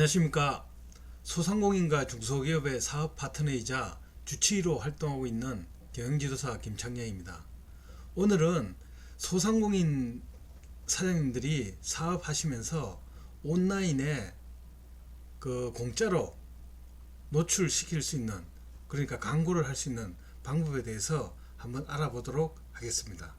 안녕하십니까. 소상공인과 중소기업의 사업 파트너이자 주치의로 활동하고 있는 경영지도사 김창렬입니다. 오늘은 소상공인 사장님들이 사업하시면서 온라인에 공짜로 노출시킬 수 있는, 그러니까 광고를 할 수 있는 방법에 대해서 한번 알아보도록 하겠습니다.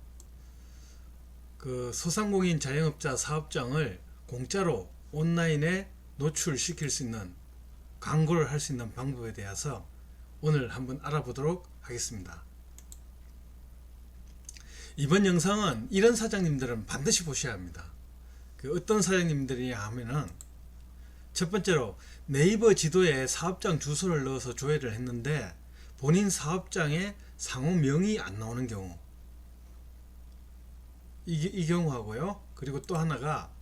소상공인 자영업자 사업장을 공짜로 온라인에 노출시킬 수 있는, 광고를 할 수 있는 방법에 대해서 오늘 한번 알아보도록 하겠습니다. 이번 영상은 이런 사장님들은 반드시 보셔야 합니다. 어떤 사장님들이냐 하면은, 첫 번째로 네이버 지도에 사업장 주소를 넣어서 조회를 했는데 본인 사업장에 상호명이 안 나오는 경우, 이 경우하고요. 그리고 또 하나가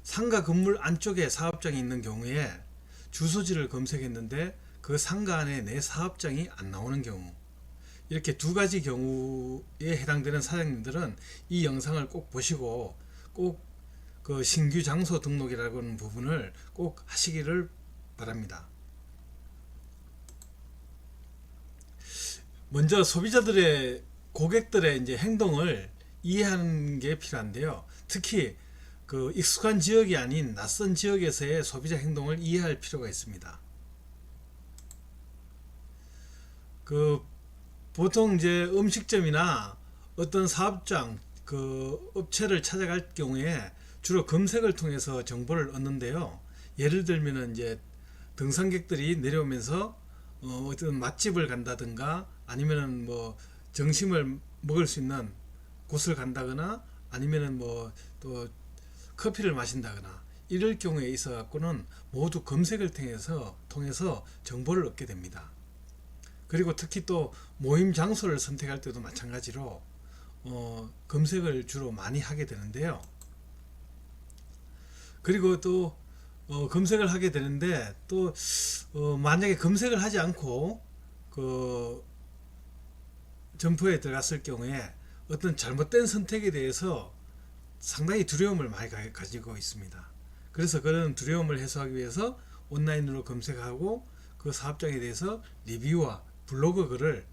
상가 건물 안쪽에 사업장이 있는 경우에 주소지를 검색했는데 그 상가 안에 내 사업장이 안 나오는 경우, 이렇게 두 가지 경우에 해당되는 사장님들은 이 영상을 꼭 보시고 꼭 신규 장소 등록이라고 하는 부분을 꼭 하시기를 바랍니다. 먼저 소비자들의, 고객들의 이제 행동을 이해하는 게 필요한데요. 특히 익숙한 지역이 아닌 낯선 지역에서의 소비자 행동을 이해할 필요가 있습니다. 보통 이제 음식점이나 어떤 사업장, 업체를 찾아갈 경우에 주로 검색을 통해서 정보를 얻는데요. 예를 들면 이제 등산객들이 내려오면서 어떤 맛집을 간다든가, 아니면은 점심을 먹을 수 있는 곳을 간다거나, 아니면은 또 커피를 마신다거나, 이럴 경우에 있어 갖고는 모두 검색을 통해서 정보를 얻게 됩니다. 그리고 특히 또 모임 장소를 선택할 때도 마찬가지로 검색을 주로 많이 하게 되는데요. 그리고 또 검색을 하게 되는데, 또 만약에 검색을 하지 않고 점포에 들어갔을 경우에 어떤 잘못된 선택에 대해서 상당히 두려움을 많이 가지고 있습니다. 그래서 그런 두려움을 해소하기 위해서 온라인으로 검색하고 그 사업장에 대해서 리뷰와 블로그 글을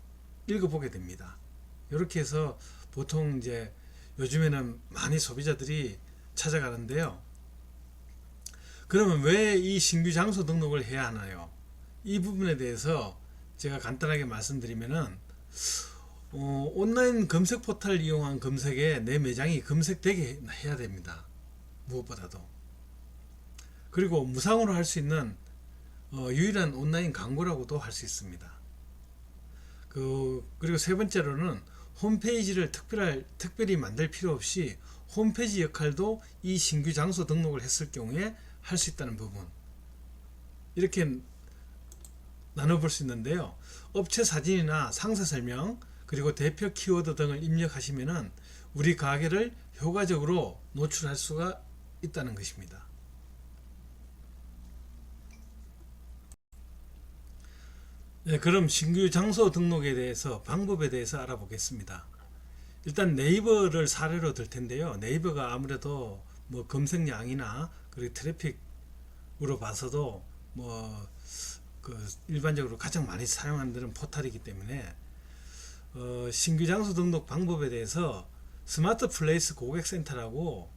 읽어보게 됩니다. 이렇게 해서 보통 이제 요즘에는 많이 소비자들이 찾아가는데요. 그러면 왜 이 신규 장소 등록을 해야 하나요? 이 부분에 대해서 제가 간단하게 말씀드리면은, 온라인 검색 포털을 이용한 검색에 내 매장이 검색되게 해야 됩니다. 무엇보다도. 그리고 무상으로 할 수 있는 유일한 온라인 광고라고도 할 수 있습니다. 그리고 세 번째로는 홈페이지를 특별히 만들 필요 없이 홈페이지 역할도 이 신규 장소 등록을 했을 경우에 할 수 있다는 부분, 이렇게 나눠볼 수 있는데요. 업체 사진이나 상세 설명, 그리고 대표 키워드 등을 입력하시면은 우리 가게를 효과적으로 노출할 수가 있다는 것입니다. 네, 그럼 신규 장소 등록에 대해서, 방법에 대해서 알아보겠습니다. 일단 네이버를 사례로 들 텐데요. 네이버가 아무래도 검색량이나 그리고 트래픽으로 봐서도 일반적으로 가장 많이 사용하는 포털이기 때문에 신규 장소 등록 방법에 대해서 스마트 플레이스 고객센터라고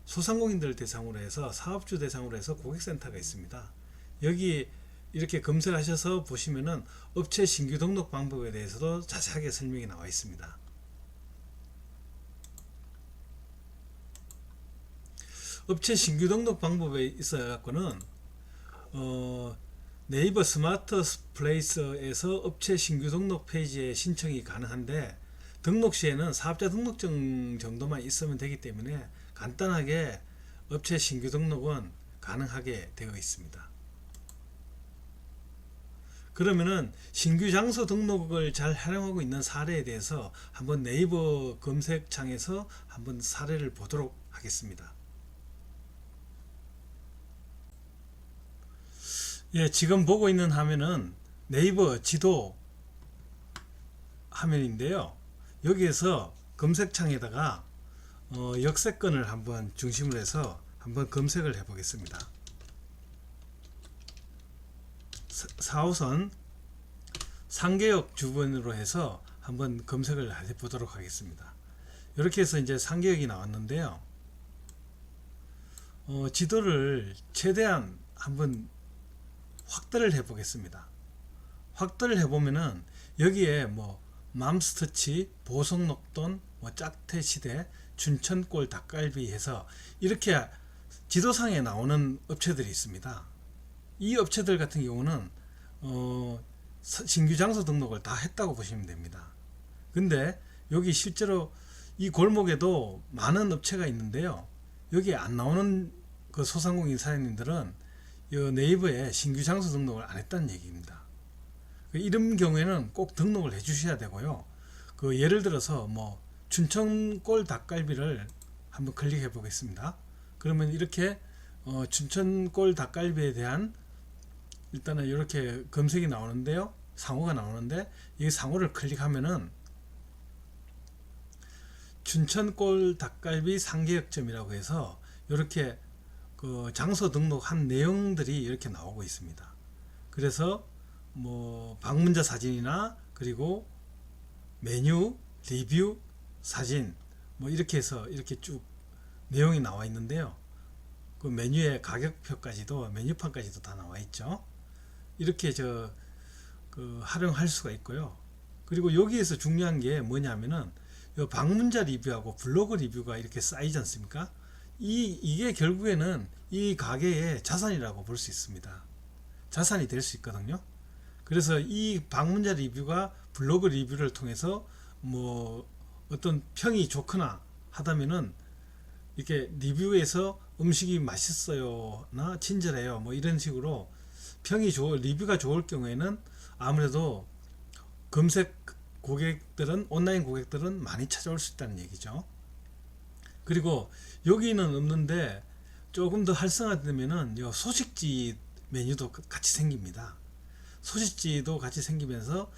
소상공인들 대상으로 해서, 사업주 대상으로 해서 고객센터가 있습니다. 여기 이렇게 검색하셔서 보시면은 업체 신규 등록 방법에 대해서도 자세하게 설명이 나와 있습니다. 업체 신규 등록 방법에 있어 갖고는 네이버 스마트 플레이스에서 업체 신규 등록 페이지에 신청이 가능한데, 등록 시에는 사업자 등록증 정도만 있으면 되기 때문에 간단하게 업체 신규 등록은 가능하게 되어 있습니다. 그러면은 신규 장소 등록을 잘 활용하고 있는 사례에 대해서 한번 네이버 검색창에서 한번 사례를 보도록 하겠습니다. 예, 지금 보고 있는 화면은 네이버 지도 화면인데요. 여기에서 검색창에다가 역세권을 한번 중심으로 해서 한번 검색을 해 보겠습니다. 4호선 상계역 주변으로 해서 한번 검색을 해 보도록 하겠습니다. 이렇게 해서 이제 상계역이 나왔는데요. 지도를 최대한 한번 확대를 해 보겠습니다. 확대를 해 보면은 여기에 뭐 맘스터치, 보성녹돈, 뭐 짝태시대, 춘천골 닭갈비 해서 이렇게 지도상에 나오는 업체들이 있습니다. 이 업체들 같은 경우는 신규 장소 등록을 다 했다고 보시면 됩니다. 근데 여기 실제로 이 골목에도 많은 업체가 있는데요. 여기 안 나오는 그 소상공인 사장님들은 네이버에 신규 장소 등록을 안 했다는 얘기입니다. 이런 경우에는 꼭 등록을 해 주셔야 되고요. 예를 들어서 뭐 춘천골 닭갈비를 한번 클릭해 보겠습니다. 그러면 이렇게 춘천골 닭갈비에 대한 일단은 이렇게 검색이 나오는데요. 상호가 나오는데 이 상호를 클릭하면은 춘천골 닭갈비 상계역점이라고 해서 이렇게 장소 등록한 내용들이 이렇게 나오고 있습니다. 그래서 뭐 방문자 사진이나 그리고 메뉴, 리뷰, 사진 뭐 이렇게 해서 이렇게 쭉 내용이 나와 있는데요. 그 메뉴의 가격표까지도 메뉴판까지도 다 나와 있죠. 이렇게 활용할 수가 있고요. 그리고 여기에서 중요한 게 뭐냐면은 방문자 리뷰하고 블로그 리뷰가 이렇게 쌓이지 않습니까? 이게 결국에는 이 가게의 자산이라고 볼 수 있습니다. 자산이 될 수 있거든요. 그래서 이 방문자 리뷰가 블로그 리뷰를 통해서 뭐 어떤 평이 좋거나 하다면은 이렇게 리뷰에서 음식이 맛있어요나 친절해요 뭐 이런 식으로 리뷰가 좋을 경우에는 아무래도 검색 고객들은 온라인 고객들은 많이 찾아올 수 있다는 얘기죠. 그리고 여기는 없는데 조금 더 활성화되면은 소식지 메뉴도 같이 생깁니다. 소식지도 같이 생기면서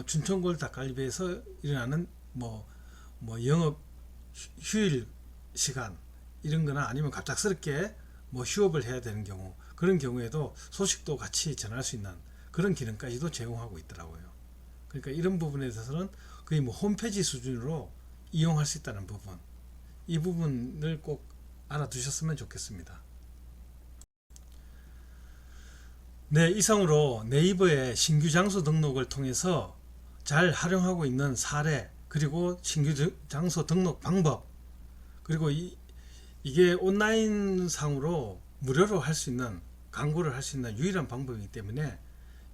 춘천골 닭갈비에서 일어나는 뭐 영업 휴일 시간 이런 거나 아니면 갑작스럽게 뭐 휴업을 해야 되는 경우 그런 경우에도 소식도 같이 전할 수 있는 그런 기능까지도 제공하고 있더라고요. 그러니까 이런 부분에 대해서는 거의 뭐 홈페이지 수준으로 이용할 수 있다는 부분, 이 부분을 꼭 알아두셨으면 좋겠습니다. 네, 이상으로 네이버의 신규 장소 등록을 통해서 잘 활용하고 있는 사례, 그리고 신규 장소 등록 방법, 그리고 이게 온라인 상으로 무료로 할 수 있는, 광고를 할 수 있는 유일한 방법이기 때문에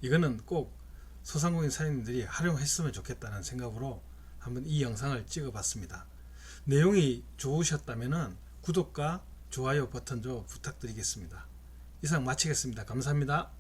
이거는 꼭 소상공인 사장님들이 활용했으면 좋겠다는 생각으로 한번 이 영상을 찍어 봤습니다. 내용이 좋으셨다면 구독과 좋아요 버튼 좀 부탁드리겠습니다. 이상 마치겠습니다. 감사합니다.